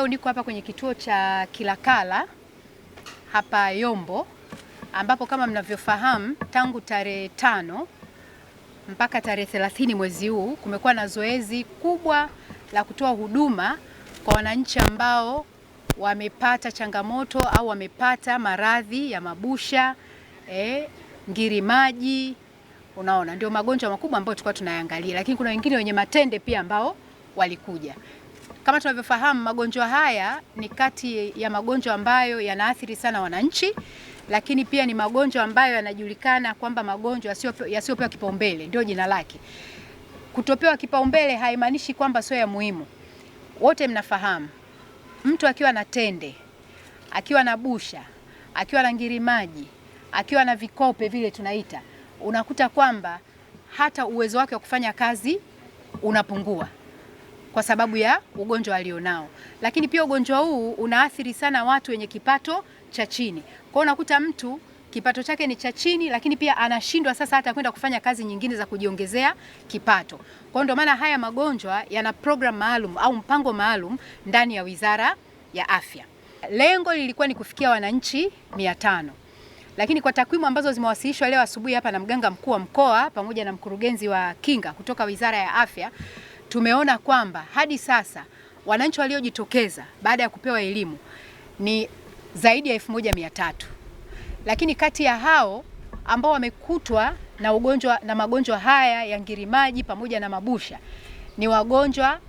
leo niko hapa kwenye kituo cha Kilakala hapa Yombo, ambapo kama mnavyofahamu tangu tarehe 5 mpaka tarehe 30 mwezi huu kumekuwa na zoezi kubwa la kutoa huduma kwa wananchi ambao wamepata changamoto au wamepata maradhi ya mabusha, ngiri maji. Unaona, ndio magonjwa makubwa ambayo tulikuwa tunayangalia, lakini kuna wengine wenye matende pia ambao walikuja. Kama tunavyofahamu, magonjwa haya ni kati ya magonjwa ambayo yanaathiri sana wananchi, lakini pia ni magonjwa ambayo yanajulikana kwamba magonjwa yasiyopewa kipaumbele, ndio jina lake. Kutopewa kipaumbele haimaanishi kwamba sio ya muhimu. Wote mnafahamu, mtu akiwa na tende, akiwa na busha, akiwa na ngiri maji, akiwa na vikope vile tunaita, unakuta kwamba hata uwezo wake wa kufanya kazi unapungua kwa sababu ya ugonjwa alionao. Lakini pia ugonjwa huu unaathiri sana watu wenye kipato cha chini. Kwa hiyo unakuta mtu kipato chake ni cha chini, lakini pia anashindwa sasa hata kwenda kufanya kazi nyingine za kujiongezea kipato. Kwa hiyo ndio maana haya magonjwa yana program maalum au mpango maalum ndani ya Wizara ya Afya. Lengo lilikuwa ni kufikia wananchi 500. Lakini kwa takwimu ambazo zimewasilishwa leo asubuhi hapa na mganga mkuu wa mkoa pamoja na mkurugenzi wa kinga kutoka Wizara ya Afya, tumeona kwamba hadi sasa wananchi waliojitokeza baada ya kupewa elimu ni zaidi ya 1300. Lakini kati ya hao ambao wamekutwa na magonjwa haya ya ngiri maji pamoja na mabusha ni wagonjwa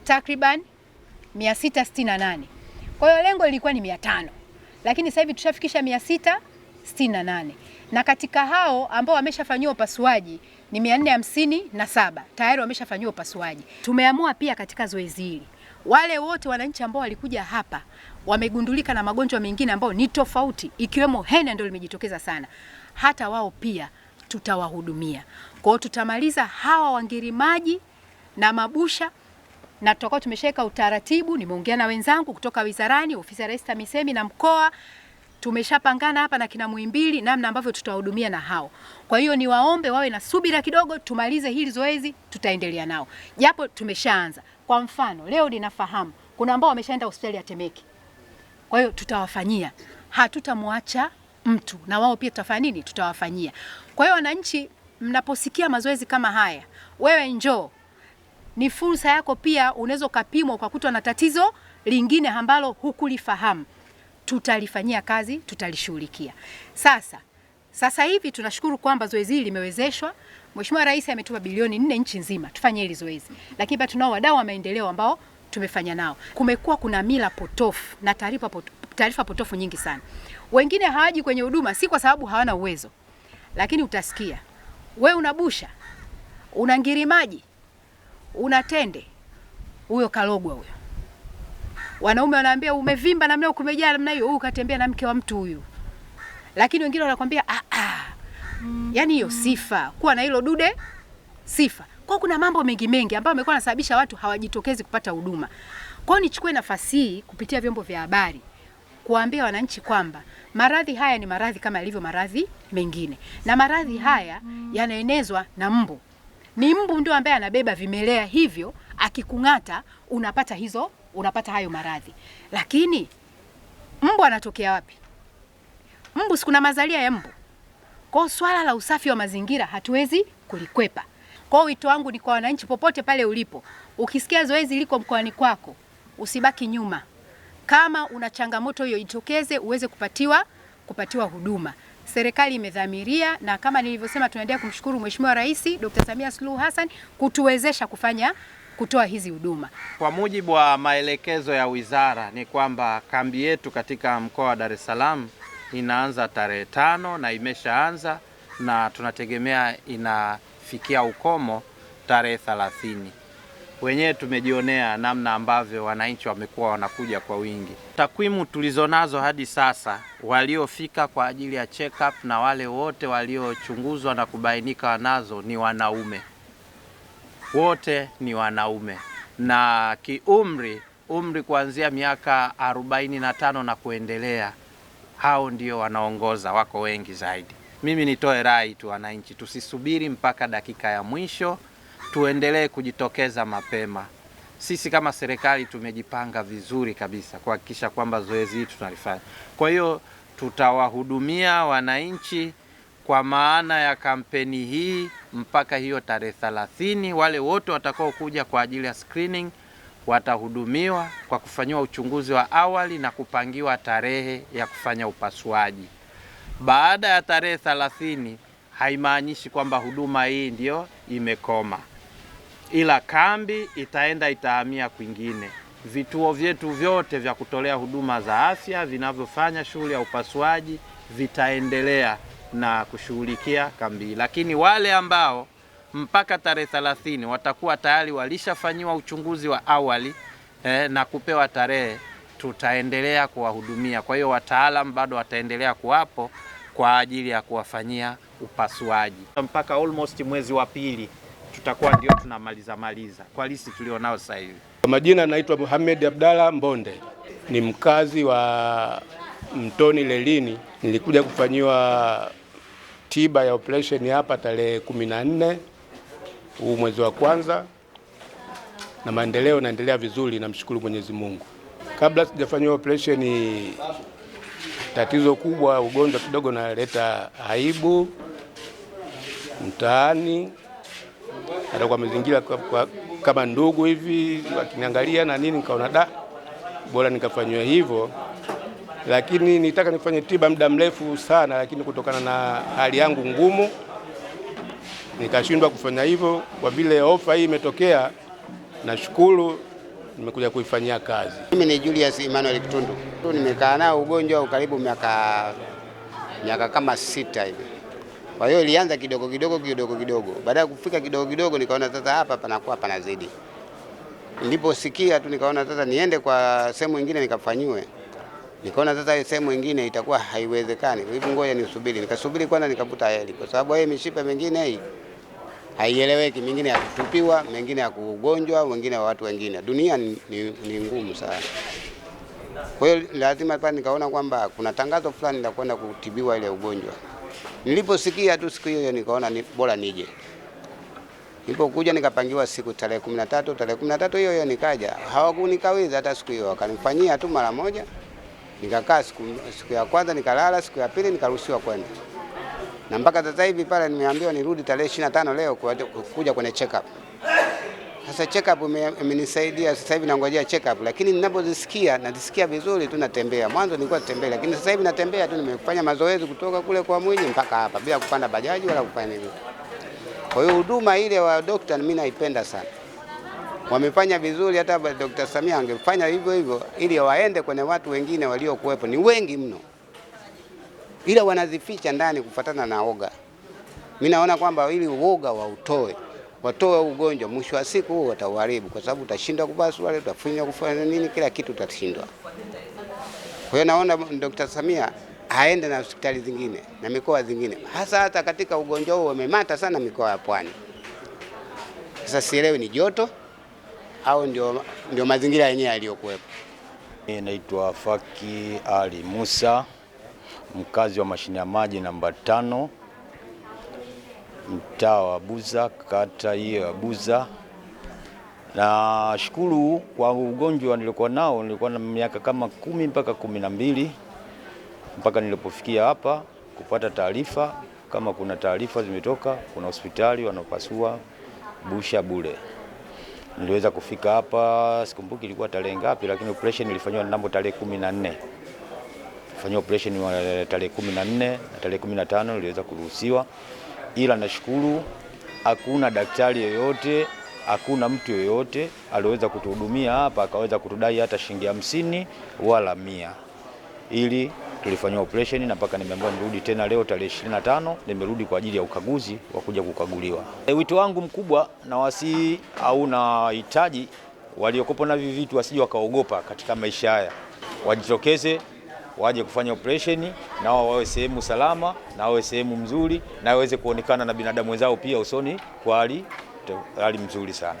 takriban 668. Kwa hiyo lengo lilikuwa ni 500. Lakini sasa hivi tushafikisha 668. Na katika hao ambao wameshafanyiwa upasuaji ni 457 tayari wameshafanyiwa upasuaji. Tumeamua pia katika zoezi hili wale wote wananchi ambao walikuja hapa wamegundulika na magonjwa mengine ambao ni tofauti, ikiwemo hena ndio limejitokeza sana, hata wao pia tutawahudumia. Kwa hiyo tutamaliza hawa wangiri maji na mabusha, na tutakuwa tumeshaweka utaratibu. Nimeongea na wenzangu kutoka wizarani, ofisi ya Rais TAMISEMI na mkoa, tumeshapangana hapa na kina Muhimbili namna ambavyo tutawahudumia na hao. Kwa hiyo niwaombe wawe na subira kidogo, tumalize hili zoezi, tutaendelea nao. Japo tumeshaanza. Kwa mfano, leo ninafahamu kuna ambao wameshaenda hospitali ya Temeke. Kwa hiyo tutawafanyia. Hatutamwacha mtu, na wao pia tutafanya nini? Tutawafanyia. Kwa hiyo wananchi, mnaposikia mazoezi kama haya, wewe njoo. Ni fursa yako pia, unaweza kupimwa ukakutwa na tatizo lingine ambalo hukulifahamu. Tutalifanyia kazi, tutalishughulikia. Sasa hivi tunashukuru kwamba zoezi hili limewezeshwa. Mheshimiwa Rais ametupa bilioni 4 nchi nzima tufanye hili zoezi. Lakini pia tunao wadau wa maendeleo ambao tumefanya nao. Kumekuwa kuna mila potofu na taarifa potofu nyingi sana. Wengine hawaji kwenye huduma si kwa sababu hawana uwezo. Lakini utasikia, wewe unabusha, una ngiri maji, una tende, huyo kalogwa huyo. Wanaume wanaambia umevimba namna hiyo, kumejaa namna hiyo, huyu katembea na mke wa mtu huyu. Lakini wengine wanakuambia yani hiyo sifa, kuwa na hilo dude sifa. Kwa kuna mambo mengi ambayo yamekuwa yanasababisha watu hawajitokezi kupata huduma. Kwa hiyo nichukue nafasi hii kupitia vyombo vya habari kuambia wananchi kwamba maradhi haya ni maradhi kama ilivyo maradhi mengine. Na maradhi haya yanaenezwa na mbu. Ni mbu ndio ambaye anabeba vimelea hivyo, akikung'ata unapata hayo maradhi. Lakini mbu anatokea wapi? Mbu sikuna mazalia ya mbu. Kwa swala la usafi wa mazingira hatuwezi kulikwepa. Kwa wito wangu ni kwa wananchi popote pale ulipo, ukisikia zoezi liko mkoani kwako, usibaki nyuma. Kama una changamoto hiyo, jitokeze uweze kupatiwa huduma. Serikali imedhamiria, na kama nilivyosema, tunaendelea kumshukuru Mheshimiwa Rais Dr. Samia Suluhu Hassan kutuwezesha kutoa hizi huduma. Kwa mujibu wa maelekezo ya wizara ni kwamba kambi yetu katika mkoa wa Dar es Salaam inaanza tarehe 5 na imeshaanza, na tunategemea inafikia ukomo tarehe 30. Wenyewe tumejionea namna ambavyo wananchi wamekuwa wanakuja kwa wingi. Takwimu tulizonazo hadi sasa, waliofika kwa ajili ya check up na wale wote waliochunguzwa na kubainika wanazo ni wanaume. Wote ni wanaume, na umri kuanzia miaka 45 na kuendelea, hao ndio wanaongoza, wako wengi zaidi. Mimi nitoe rai tu wananchi, tusisubiri mpaka dakika ya mwisho, tuendelee kujitokeza mapema. sisi kama serikali tumejipanga vizuri kabisa kuhakikisha kwamba zoezi hili tunalifanya. Kwa hiyo tutawahudumia wananchi kwa maana ya kampeni hii mpaka hiyo tarehe 30. Wale wote watakao kuja kwa ajili ya screening watahudumiwa kwa kufanyiwa uchunguzi wa awali na kupangiwa tarehe ya kufanya upasuaji. Baada ya tarehe 30 haimaanishi kwamba huduma hii ndio imekoma, ila kambi itahamia kwingine. Vituo vyetu vyote vya kutolea huduma za afya vinavyofanya shughuli ya upasuaji vitaendelea na kushughulikia kambi, lakini wale ambao mpaka tarehe 30 watakuwa tayari walishafanyiwa uchunguzi wa awali na kupewa tarehe, tutaendelea kuwahudumia. Kwa hiyo wataalamu bado wataendelea kuwapo kwa ajili ya kuwafanyia upasuaji mpaka almost mwezi wa pili tutakuwa ndio tunamaliza kwa lisi tulionao sasa hivi. Kwa majina naitwa Mohamed Abdalla Mbonde, ni mkazi wa Mtoni Lelini. Nilikuja kufanyiwa tiba ya operation hapa tarehe 14 huu mwezi wa kwanza, na maendeleo naendelea vizuri, namshukuru Mwenyezi Mungu. Kabla sijafanyiwa operation, tatizo kubwa, ugonjwa kidogo naleta aibu mtaani, hata kwa mazingira kama ndugu hivi wakiniangalia na nini, nikaona bora nikafanyiwa hivyo. Lakini nitaka nifanye tiba muda mrefu sana, lakini kutokana na hali yangu ngumu nikashindwa kufanya hivyo. Kwa vile ofa hii imetokea, nashukuru, nimekuja kuifanyia kazi. Mimi ni Julius Emmanuel Kitundu. Nimekaa nao ugonjwa karibu miaka kama 6 hivi. Kwa hiyo ilianza kidogo. Baada ya kufika kidogo nikaona sasa hapa panakuwa panazidi. Niliposikia tu nikaona sasa niende kwa sehemu nyingine nikafanywe. Nikaona sasa sehemu nyingine itakuwa haiwezekani. Hivi ngoja nisubiri. Nikasubiri kwanza nikavuta heli, kwa sababu hii mishipa mingine hii haieleweki, mingine ya kutupiwa, mingine ya kugonjwa, wengine wa watu wengine. Dunia ni ngumu sana. Kwa hiyo lazima pale nikaona kwamba kuna tangazo fulani la kwenda kutibiwa ile ugonjwa. Niliposikia tu siku hiyo nikaona ni bora nije. Nilipokuja nikapangiwa siku tarehe 13, tarehe 13 hiyo nikaja. Hawakunikaweza hata siku hiyo, wakanifanyia tu mara moja. Nikakaa siku ya kwanza nikalala, siku ya pili nikaruhusiwa kwenda. Na mpaka sasa hivi pale nimeambiwa nirudi tarehe 25 leo kuja kwenye check up. Sasa check up imenisaidia, sasa hivi nangojea check up, lakini ninapozisikia najisikia vizuri tu, natembea. Mwanzo nilikuwa natembea, lakini sasa hivi natembea tu, nimefanya mazoezi kutoka kule kwa Mwinyi mpaka hapa bila kupanda bajaji wala kufanya nini. Kwa hiyo huduma ile wa daktari mimi naipenda sana. Wamefanya vizuri, hata Dr. Samia angefanya hivyo ili waende kwenye watu wengine waliokuwepo, ni wengi mno, ila wanazificha ndani kufuatana na oga. Mimi naona kwamba ili uoga watoe ugonjwa, mwisho wa siku huo watauharibu, kwa sababu utashindwa kupasua, utafanya kufanya nini, kila kitu utashindwa. Kwa hiyo naona Dr. Samia aende na hospitali zingine na mikoa zingine, hata katika ugonjwa huo wamemata sana mikoa ya Pwani. Sasa sielewi ni joto au ndio mazingira yenyewe yaliyokuwepo. Naitwa Faki Ali Musa, mkazi wa mashine ya maji namba 5, mtaa wa Buza, kata hiyo ya Buza. Na shukuru kwa ugonjwa nilikuwa nao, nilikuwa na miaka kama 10 mpaka 12 mpaka nilipofikia hapa kupata taarifa kama kuna taarifa zimetoka, kuna hospitali wanapasua busha bure. Niliweza kufika hapa, sikumbuki ilikuwa tarehe ngapi, lakini operation ilifanywa namba tarehe 14. Fanywa operation tarehe 14 na tarehe 15 niliweza kuruhusiwa. Ila nashukuru hakuna daktari yoyote, hakuna mtu yoyote aliweza kutuhudumia hapa akaweza kutudai hata shilingi 50 wala 100. Ili tulifanywa operation na mpaka nimeambiwa nirudi tena leo tarehe 25, nimerudi kwa ajili ya ukaguzi wa kuja kukaguliwa. Wito wangu mkubwa na wasi au na hitaji waliokopo na hivi vitu wasije wakaogopa katika maisha haya. Wajitokeze waje kufanya operation na wawe sehemu salama na wawe sehemu mzuri na waweze kuonekana na binadamu wenzao pia usoni kwa hali mzuri sana.